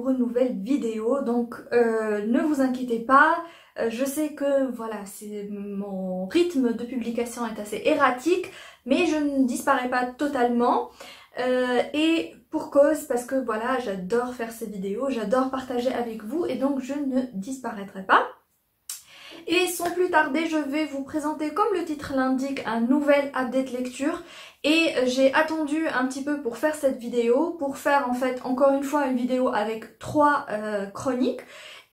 pour une nouvelle vidéo. Donc ne vous inquiétez pas, je sais que voilà, mon rythme de publication est assez erratique, mais je ne disparais pas totalement. Et pour cause, parce que voilà, j'adore faire ces vidéos, j'adore partager avec vous et donc je ne disparaîtrai pas. Et sans plus tarder, je vais vous présenter, comme le titre l'indique, un nouvel update lecture. Et j'ai attendu un petit peu pour faire cette vidéo, pour faire en fait encore une fois une vidéo avec 3 chroniques.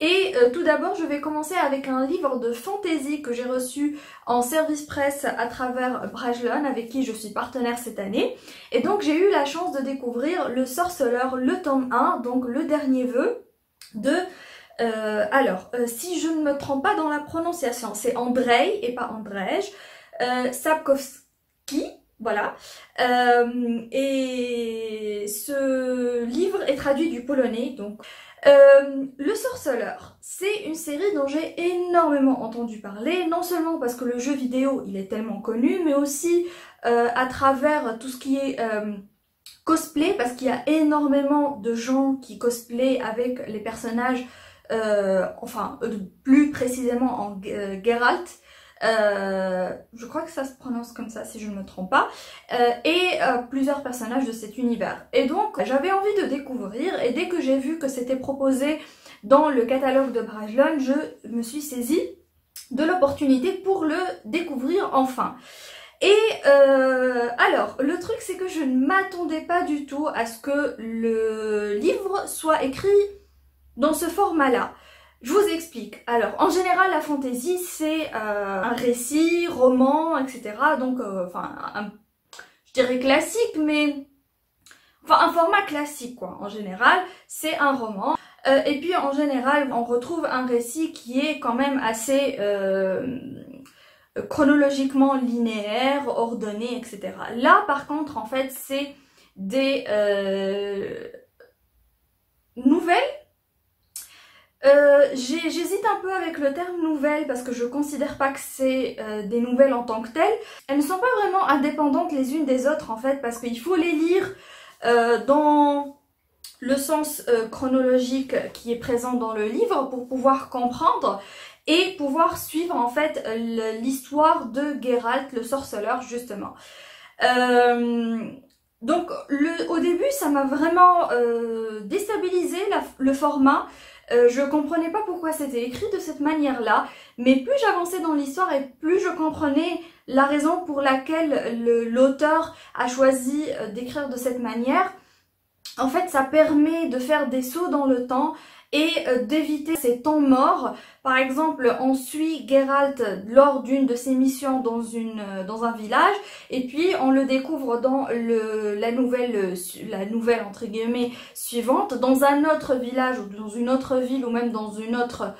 Et tout d'abord, je vais commencer avec un livre de fantasy que j'ai reçu en service presse à travers Brajlon, avec qui je suis partenaire cette année. Et donc j'ai eu la chance de découvrir Le Sorceleur, le tome 1, donc le dernier vœu de... si je ne me trompe pas dans la prononciation, c'est Andrzej et pas Andrzej Sapkowski, voilà. Et ce livre est traduit du polonais, donc. Le Sorceleur, c'est une série dont j'ai énormément entendu parler, non seulement parce que le jeu vidéo il est tellement connu, mais aussi à travers tout ce qui est cosplay, parce qu'il y a énormément de gens qui cosplayent avec les personnages, plus précisément en Geralt. Je crois que ça se prononce comme ça si je ne me trompe pas, et plusieurs personnages de cet univers. Et donc j'avais envie de découvrir, et dès que j'ai vu que c'était proposé dans le catalogue de Brajlon, je me suis saisie de l'opportunité pour le découvrir enfin. Et alors, le truc c'est que je ne m'attendais pas du tout à ce que le livre soit écrit dans ce format-là. Je vous explique. Alors, en général, la fantasy, c'est un récit, roman, etc. Donc, je dirais classique, mais... Enfin, un format classique, quoi. En général, c'est un roman. Et puis, en général, on retrouve un récit qui est quand même assez chronologiquement linéaire, ordonné, etc. Là, par contre, en fait, c'est des nouvelles. J'hésite un peu avec le terme nouvelle parce que je considère pas que c'est des nouvelles en tant que telles. Elles ne sont pas vraiment indépendantes les unes des autres en fait, parce qu'il faut les lire dans le sens chronologique qui est présent dans le livre pour pouvoir comprendre et pouvoir suivre en fait l'histoire de Geralt le sorceleur justement. Donc au début ça m'a vraiment déstabilisé le format. Je comprenais pas pourquoi c'était écrit de cette manière-là, mais plus j'avançais dans l'histoire et plus je comprenais la raison pour laquelle l'auteur a choisi d'écrire de cette manière. En fait, ça permet de faire des sauts dans le temps et d'éviter ces temps morts. Par exemple, on suit Geralt lors d'une de ses missions dans un village, et puis on le découvre dans la nouvelle entre guillemets suivante, dans un autre village ou dans une autre ville ou même dans une autre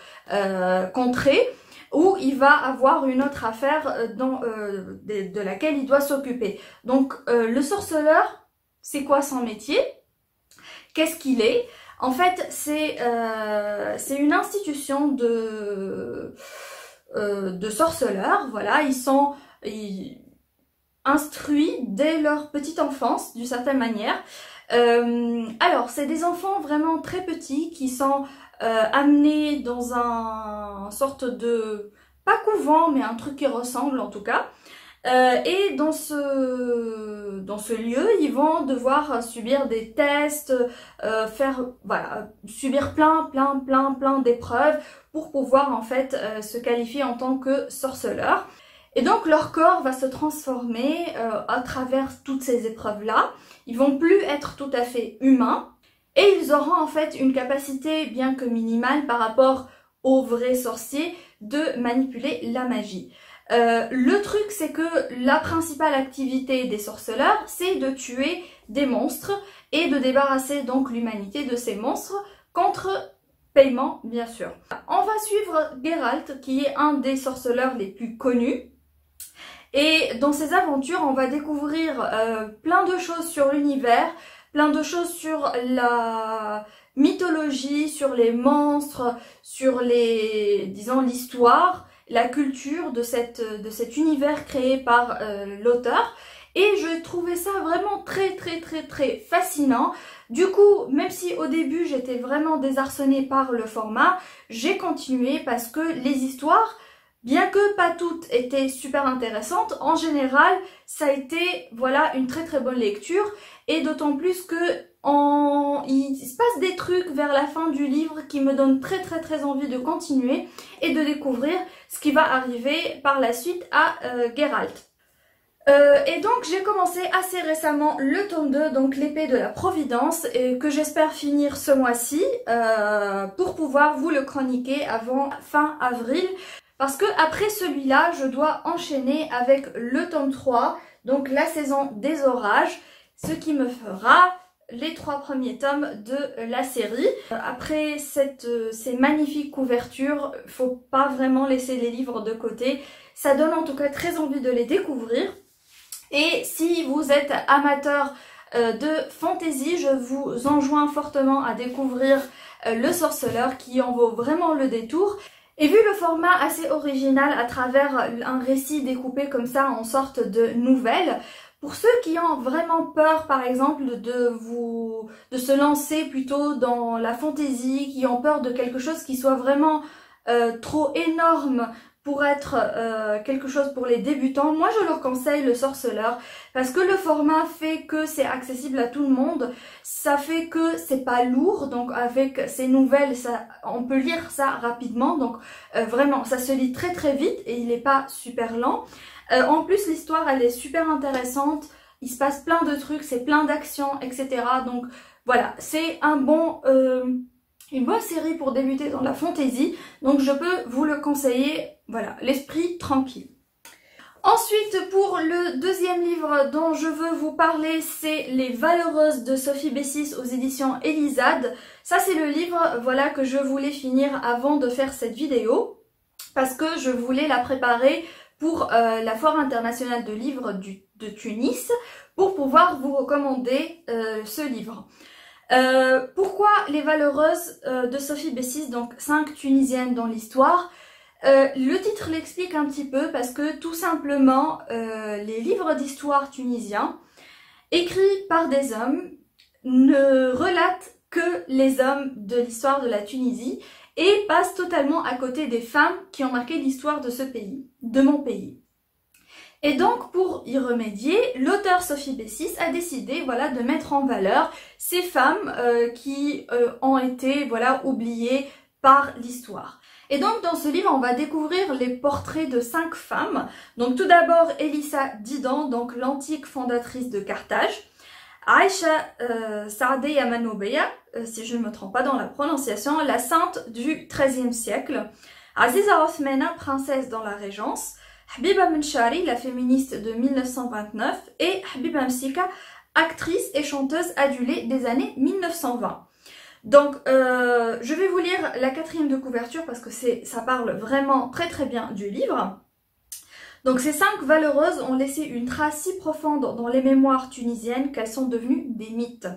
contrée, où il va avoir une autre affaire de laquelle il doit s'occuper. Donc le sorceleur, c'est quoi son métier? Qu'est-ce qu'il est? En fait, c'est une institution de sorceleurs, voilà, ils sont instruits dès leur petite enfance, d'une certaine manière. Alors, c'est des enfants vraiment très petits qui sont amenés dans un sorte de, pas couvent, mais un truc qui ressemble en tout cas. Et dans ce lieu, ils vont devoir subir des tests, subir plein d'épreuves pour pouvoir en fait se qualifier en tant que sorceleur. Et donc leur corps va se transformer à travers toutes ces épreuves-là. Ils vont plus être tout à fait humains et ils auront en fait une capacité, bien que minimale par rapport aux vrais sorciers, de manipuler la magie. Le truc c'est que la principale activité des sorceleurs c'est de tuer des monstres et de débarrasser donc l'humanité de ces monstres contre paiement bien sûr. On va suivre Geralt qui est un des sorceleurs les plus connus et dans ses aventures on va découvrir plein de choses sur l'univers, plein de choses sur la mythologie, sur les monstres, sur disons l'histoire, la culture de cet univers créé par l'auteur. et je trouvais ça vraiment très fascinant. Du coup, même si au début j'étais vraiment désarçonnée par le format, j'ai continué parce que les histoires, bien que pas toutes étaient super intéressantes, en général, ça a été voilà une très bonne lecture, et d'autant plus que il se passe des trucs vers la fin du livre qui me donnent très envie de continuer et de découvrir ce qui va arriver par la suite à Geralt. Et donc j'ai commencé assez récemment le tome 2, donc l'épée de la Providence, et que j'espère finir ce mois-ci pour pouvoir vous le chroniquer avant fin avril. Parce que après celui-là, je dois enchaîner avec le tome 3, donc la saison des orages, ce qui me fera les 3 premiers tomes de la série. Après ces magnifiques couvertures, faut pas vraiment laisser les livres de côté. Ça donne en tout cas très envie de les découvrir. Et si vous êtes amateur de fantasy, je vous enjoins fortement à découvrir Le Sorceleur, qui en vaut vraiment le détour. Et vu le format assez original à travers un récit découpé comme ça en sorte de nouvelles, pour ceux qui ont vraiment peur par exemple de se lancer plutôt dans la fantasy, qui ont peur de quelque chose qui soit vraiment trop énorme pour être quelque chose pour les débutants, moi je leur conseille Le Sorceleur, parce que le format fait que c'est accessible à tout le monde, ça fait que c'est pas lourd, donc avec ces nouvelles, on peut lire ça rapidement, donc vraiment ça se lit très vite et il n'est pas super lent. En plus l'histoire elle est super intéressante, il se passe plein de trucs, c'est plein d'actions, etc. Donc voilà, c'est une bonne série pour débuter dans la fantasy, donc je peux vous le conseiller, voilà, l'esprit tranquille. Ensuite, pour le deuxième livre dont je veux vous parler, c'est Les Valeureuses de Sophie Bessis aux éditions Elisade. Ça c'est le livre, voilà, que je voulais finir avant de faire cette vidéo, parce que je voulais la préparer pour la Foire internationale de livres de Tunis, pour pouvoir vous recommander ce livre. Pourquoi Les Valeureuses de Sophie Bessis, donc 5 Tunisiennes dans l'histoire? Le titre l'explique un petit peu, parce que tout simplement les livres d'histoire tunisiens écrits par des hommes ne relatent que les hommes de l'histoire de la Tunisie et passent totalement à côté des femmes qui ont marqué l'histoire de ce pays, de mon pays. Et donc pour y remédier, l'auteur Sophie Bessis a décidé voilà, de mettre en valeur ces femmes qui ont été voilà, oubliées par l'histoire. Et donc dans ce livre on va découvrir les portraits de 5 femmes. Donc tout d'abord Elissa Didan, donc l'antique fondatrice de Carthage. Aïcha Saadeh Amanobeya, si je ne me trompe pas dans la prononciation, la sainte du XIIIe siècle. Aziza Othmana, princesse dans la Régence. Habiba Menchari, la féministe de 1929, et Habiba Msika, actrice et chanteuse adulée des années 1920. Donc, je vais vous lire la 4e de couverture parce que ça parle vraiment très bien du livre. Donc, ces 5 valeureuses ont laissé une trace si profonde dans les mémoires tunisiennes qu'elles sont devenues des mythes.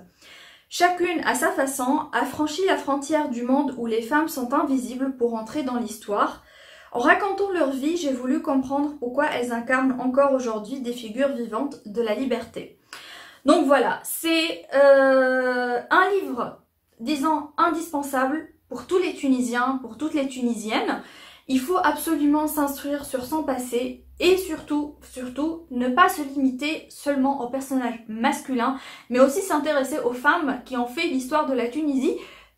Chacune, à sa façon, a franchi la frontière du monde où les femmes sont invisibles pour entrer dans l'histoire. En racontant leur vie, j'ai voulu comprendre pourquoi elles incarnent encore aujourd'hui des figures vivantes de la liberté. Donc voilà, c'est un livre, disons, indispensable pour tous les Tunisiens, pour toutes les Tunisiennes. Il faut absolument s'instruire sur son passé et surtout, ne pas se limiter seulement aux personnages masculins, mais aussi s'intéresser aux femmes qui ont fait l'histoire de la Tunisie,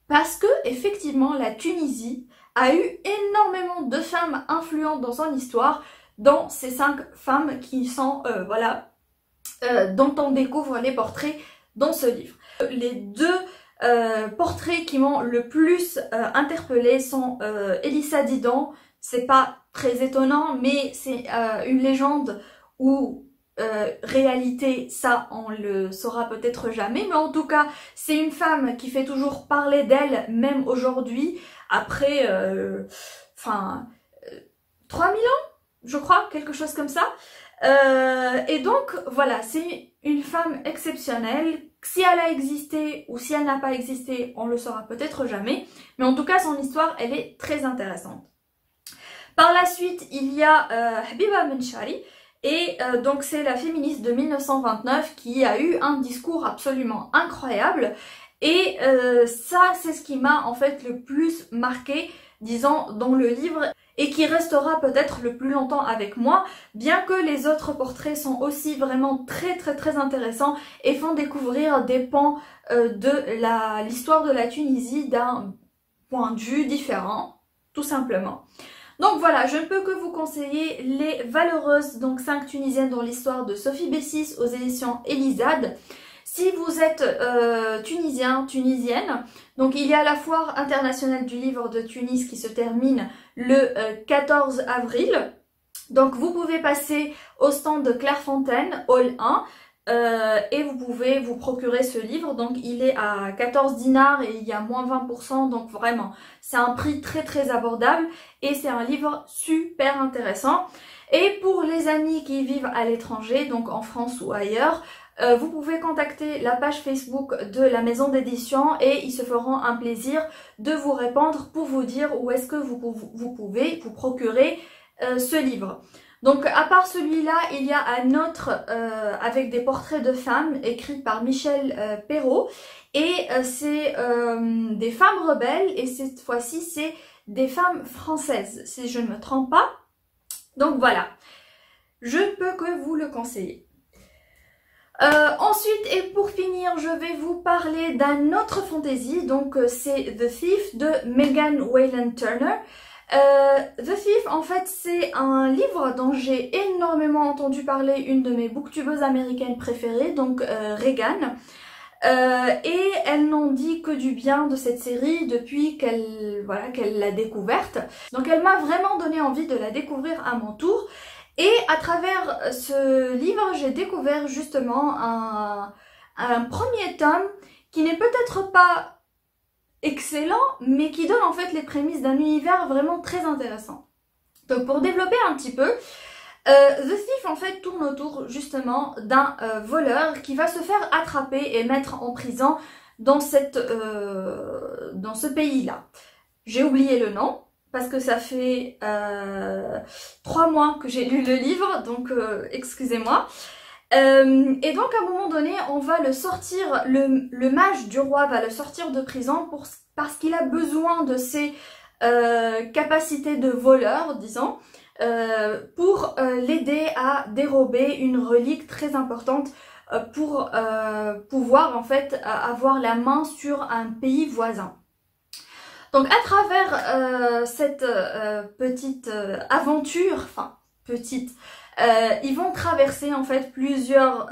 parce que effectivement la Tunisie a eu énormément de femmes influentes dans son histoire, dont ces 5 femmes qui sont, dont on découvre les portraits dans ce livre. Les 2 portraits qui m'ont le plus interpellée sont Elissa Didan. C'est pas très étonnant, mais c'est une légende ou réalité, ça on le saura peut-être jamais, mais en tout cas c'est une femme qui fait toujours parler d'elle même aujourd'hui, après 3000 ans je crois, quelque chose comme ça. Et donc voilà, c'est une femme exceptionnelle. Si elle a existé ou si elle n'a pas existé, on le saura peut-être jamais, mais en tout cas son histoire elle est très intéressante. Par la suite, il y a Habiba Menchari. Et donc c'est la féministe de 1929 qui a eu un discours absolument incroyable. Et ça, c'est ce qui m'a en fait le plus marqué, disons, dans le livre et qui restera peut-être le plus longtemps avec moi, bien que les autres portraits sont aussi vraiment très intéressants et font découvrir des pans de l'histoire de la Tunisie d'un point de vue différent, tout simplement. Donc voilà, je ne peux que vous conseiller Les Valeureuses, donc 5 Tunisiennes dans l'histoire de Sophie Bessis aux éditions Elisade. Si vous êtes tunisien, tunisienne, donc il y a la foire internationale du livre de Tunis qui se termine le 14 avril. Donc vous pouvez passer au stand de Clairefontaine, Hall 1, et vous pouvez vous procurer ce livre. Donc il est à 14 dinars et il y a moins 20%, donc vraiment c'est un prix très abordable et c'est un livre super intéressant. Et pour les amis qui vivent à l'étranger, donc en France ou ailleurs, vous pouvez contacter la page Facebook de la maison d'édition et ils se feront un plaisir de vous répondre pour vous dire où est-ce que vous pouvez vous procurer ce livre. Donc à part celui-là, il y a un autre avec des portraits de femmes écrit par Michel Perrault et c'est des femmes rebelles et cette fois-ci c'est des femmes françaises si je ne me trompe pas. Donc voilà, je ne peux que vous le conseiller. Ensuite et pour finir, je vais vous parler d'un autre fantasy, donc c'est The Thief de Megan Wayland Turner. The Thief, en fait, c'est un livre dont j'ai énormément entendu parler, une de mes booktubeuses américaines préférées, donc Regan. Et elle n'en dit que du bien de cette série depuis qu'elle l'a découverte. Donc elle m'a vraiment donné envie de la découvrir à mon tour. Et à travers ce livre, j'ai découvert justement un premier tome qui n'est peut-être pas excellent, mais qui donne en fait les prémices d'un univers vraiment très intéressant. Donc pour développer un petit peu, The Thief en fait tourne autour justement d'un voleur qui va se faire attraper et mettre en prison dans ce pays-là. J'ai oublié le nom. Parce que ça fait 3 mois que j'ai lu le livre, donc excusez-moi. Et donc à un moment donné, on va le sortir, le mage du roi va le sortir de prison parce qu'il a besoin de ses capacités de voleur, disons, pour l'aider à dérober une relique très importante pour pouvoir en fait avoir la main sur un pays voisin. Donc à travers cette petite aventure, enfin petite, ils vont traverser en fait plusieurs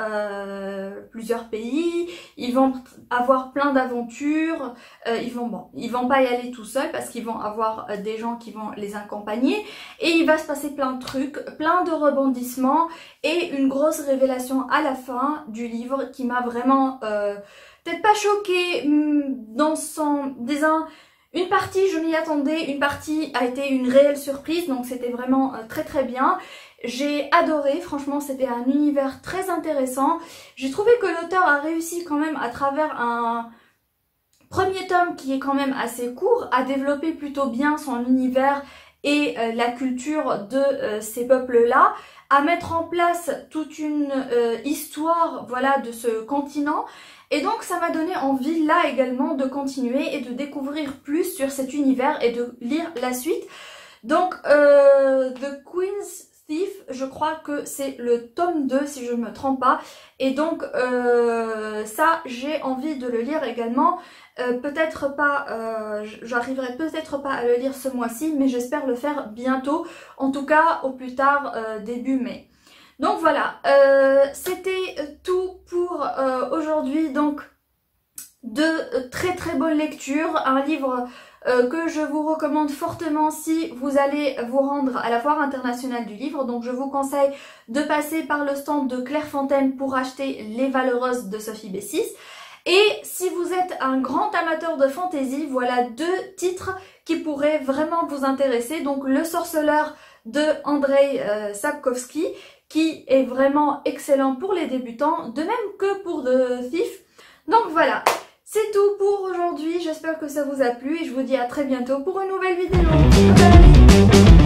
pays, ils vont avoir plein d'aventures, ils vont pas y aller tout seuls parce qu'ils vont avoir des gens qui vont les accompagner et il va se passer plein de trucs, plein de rebondissements et une grosse révélation à la fin du livre qui m'a vraiment peut-être pas choquée dans son dessin. Une partie je m'y attendais, une partie a été une réelle surprise, donc c'était vraiment très bien. J'ai adoré, franchement c'était un univers très intéressant. J'ai trouvé que l'auteur a réussi quand même à travers un premier tome qui est quand même assez court, à développer plutôt bien son univers et la culture de ces peuples-là, à mettre en place toute une histoire voilà, de ce continent. Et donc ça m'a donné envie là également de continuer et de découvrir plus sur cet univers et de lire la suite. Donc The Queen's Thief, je crois que c'est le tome 2 si je ne me trompe pas. Et donc ça j'ai envie de le lire également. Peut-être pas, j'arriverai peut-être pas à le lire ce mois-ci, mais j'espère le faire bientôt. En tout cas au plus tard début mai. Donc voilà, c'était tout pour aujourd'hui, donc de très bonnes lectures, un livre que je vous recommande fortement si vous allez vous rendre à la foire internationale du livre. Donc je vous conseille de passer par le stand de Clairefontaine pour acheter Les Valeureuses de Sophie Bessis. Et si vous êtes un grand amateur de fantasy, voilà 2 titres qui pourraient vraiment vous intéresser. Donc Le Sorceleur de Andrzej Sapkowski, qui est vraiment excellent pour les débutants, de même que pour The Thief. Donc voilà, c'est tout pour aujourd'hui, j'espère que ça vous a plu et je vous dis à très bientôt pour une nouvelle vidéo. Bye bye.